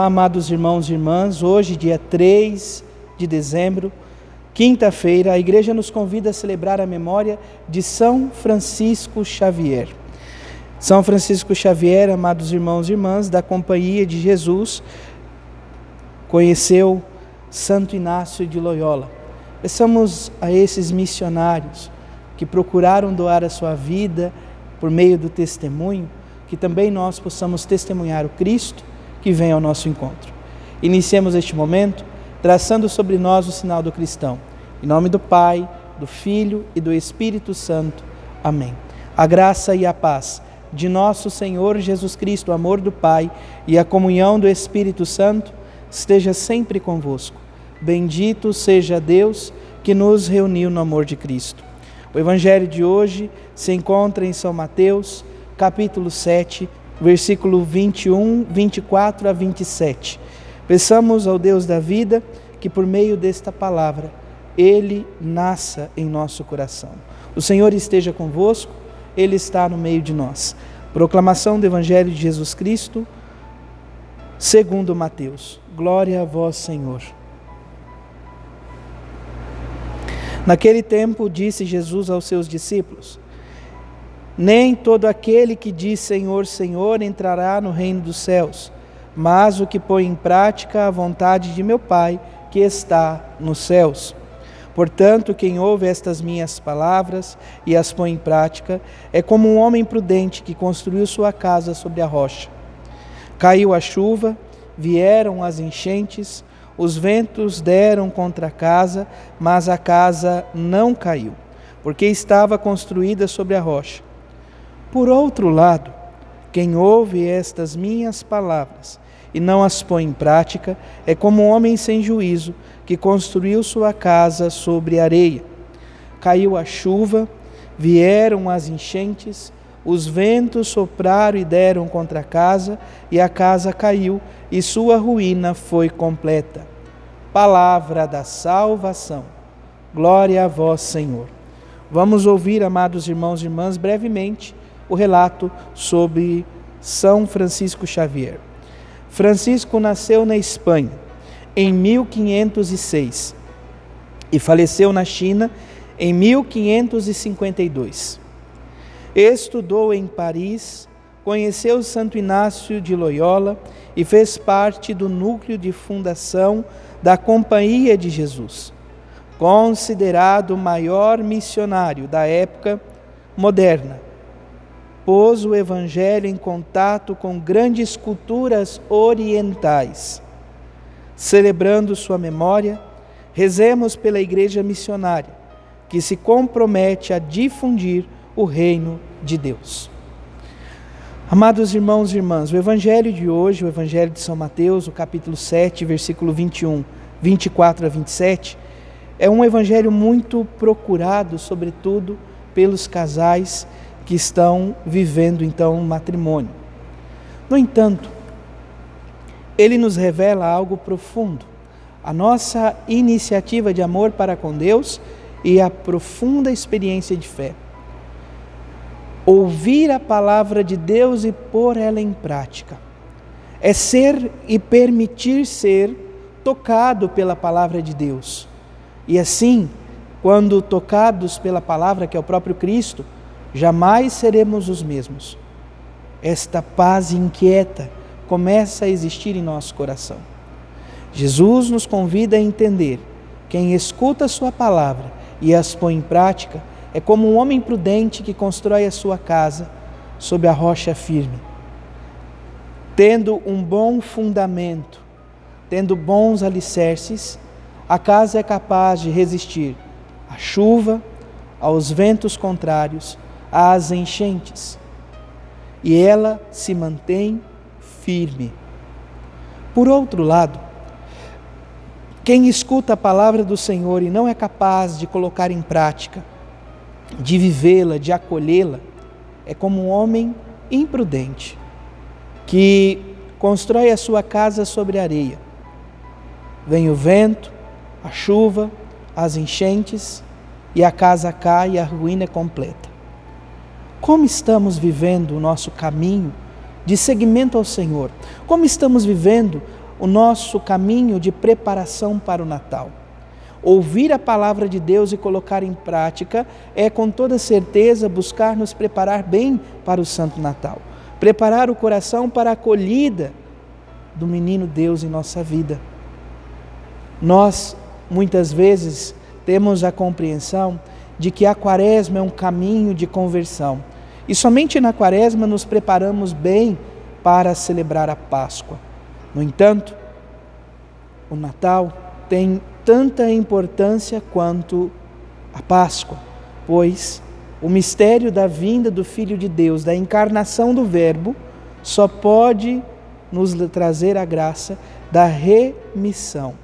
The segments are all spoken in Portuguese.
Amados irmãos e irmãs, hoje, dia 3 de dezembro, quinta-feira, a Igreja nos convida a celebrar a memória de São Francisco Xavier. São Francisco Xavier, amados irmãos e irmãs, da Companhia de Jesus, conheceu Santo Inácio de Loyola. Peçamos a esses missionários que procuraram doar a sua vida por meio do testemunho, que também nós possamos testemunhar o Cristo que vem ao nosso encontro. Iniciemos este momento traçando sobre nós o sinal do cristão. Em nome do Pai, do Filho e do Espírito Santo. Amém. A graça e a paz de nosso Senhor Jesus Cristo, o amor do Pai e a comunhão do Espírito Santo esteja sempre convosco. Bendito seja Deus que nos reuniu no amor de Cristo. O Evangelho de hoje se encontra em São Mateus, capítulo 7, versículo 21, 24 a 27. Peçamos ao Deus da vida que por meio desta palavra Ele nasça em nosso coração. O Senhor esteja convosco, Ele está no meio de nós. Proclamação do Evangelho de Jesus Cristo, segundo Mateus. Glória a vós, Senhor. Naquele tempo disse Jesus aos seus discípulos: nem todo aquele que diz Senhor, Senhor entrará no reino dos céus, mas o que põe em prática a vontade de meu Pai que está nos céus. Portanto, quem ouve estas minhas palavras e as põe em prática é como um homem prudente que construiu sua casa sobre a rocha. Caiu a chuva, vieram as enchentes, os ventos deram contra a casa, mas a casa não caiu, porque estava construída sobre a rocha. Por outro lado, quem ouve estas minhas palavras e não as põe em prática é como um homem sem juízo que construiu sua casa sobre areia. Caiu a chuva, vieram as enchentes, os ventos sopraram e deram contra a casa, e a casa caiu, e sua ruína foi completa. Palavra da salvação. Glória a vós, Senhor. Vamos ouvir, amados irmãos e irmãs, brevemente, o relato sobre São Francisco Xavier. Francisco nasceu na Espanha em 1506 e faleceu na China em 1552. Estudou em Paris, conheceu Santo Inácio de Loyola e fez parte do núcleo de fundação da Companhia de Jesus, considerado o maior missionário da época moderna. Pôs o Evangelho em contato com grandes culturas orientais. Celebrando sua memória, rezemos pela Igreja Missionária, que se compromete a difundir o reino de Deus. Amados irmãos e irmãs, o Evangelho de hoje, o Evangelho de São Mateus, o capítulo 7, versículo 21, 24 a 27, é um Evangelho muito procurado, sobretudo, pelos casais que estão vivendo então um matrimônio. No entanto, ele nos revela algo profundo, a nossa iniciativa de amor para com Deus e a profunda experiência de fé. Ouvir a palavra de Deus e pôr ela em prática é ser e permitir ser tocado pela palavra de Deus. E assim, quando tocados pela palavra, que é o próprio Cristo, jamais seremos os mesmos. Esta paz inquieta começa a existir em nosso coração. Jesus nos convida a entender: quem escuta a sua palavra e as põe em prática é como um homem prudente que constrói a sua casa sob a rocha firme. Tendo um bom fundamento, tendo bons alicerces, a casa é capaz de resistir à chuva, aos ventos contrários, às enchentes, e ela se mantém firme. Por outro lado, quem escuta a palavra do Senhor e não é capaz de colocar em prática, de vivê-la, de acolhê-la, é como um homem imprudente, que constrói a sua casa sobre areia. Vem o vento, a chuva, as enchentes, e a casa cai e a ruína é completa. Como estamos vivendo o nosso caminho de seguimento ao Senhor? Como estamos vivendo o nosso caminho de preparação para o Natal. Ouvir a palavra de Deus e colocar em prática é, com toda certeza, buscar nos preparar bem para o Santo Natal. Preparar o coração para a acolhida do menino Deus em nossa vida. Nós, muitas vezes, temos a compreensão de que a Quaresma é um caminho de conversão. E somente na Quaresma nos preparamos bem para celebrar a Páscoa. No entanto, o Natal tem tanta importância quanto a Páscoa, pois o mistério da vinda do Filho de Deus, da encarnação do Verbo, só pode nos trazer a graça da remissão.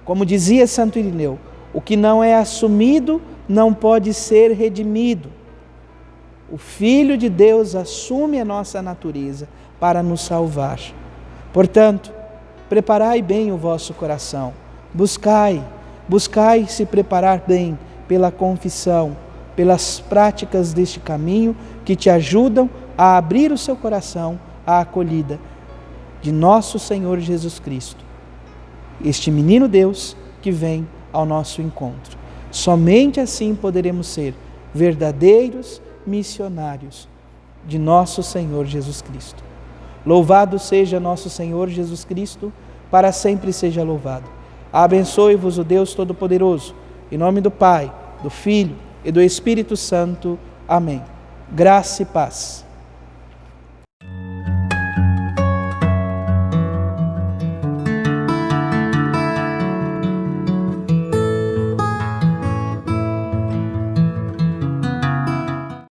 Como dizia Santo Irineu, o que não é assumido não pode ser redimido. O Filho de Deus assume a nossa natureza para nos salvar. Portanto, preparai bem o vosso coração. Buscai se preparar bem pela confissão, pelas práticas deste caminho que te ajudam a abrir o seu coração à acolhida de nosso Senhor Jesus Cristo, este menino Deus que vem ao nosso encontro. Somente assim poderemos ser verdadeiros missionários de nosso Senhor Jesus Cristo. Louvado seja nosso Senhor Jesus Cristo, para sempre seja louvado. Abençoe-vos o Deus Todo-Poderoso, em nome do Pai, do Filho e do Espírito Santo. Amém. Graça e paz.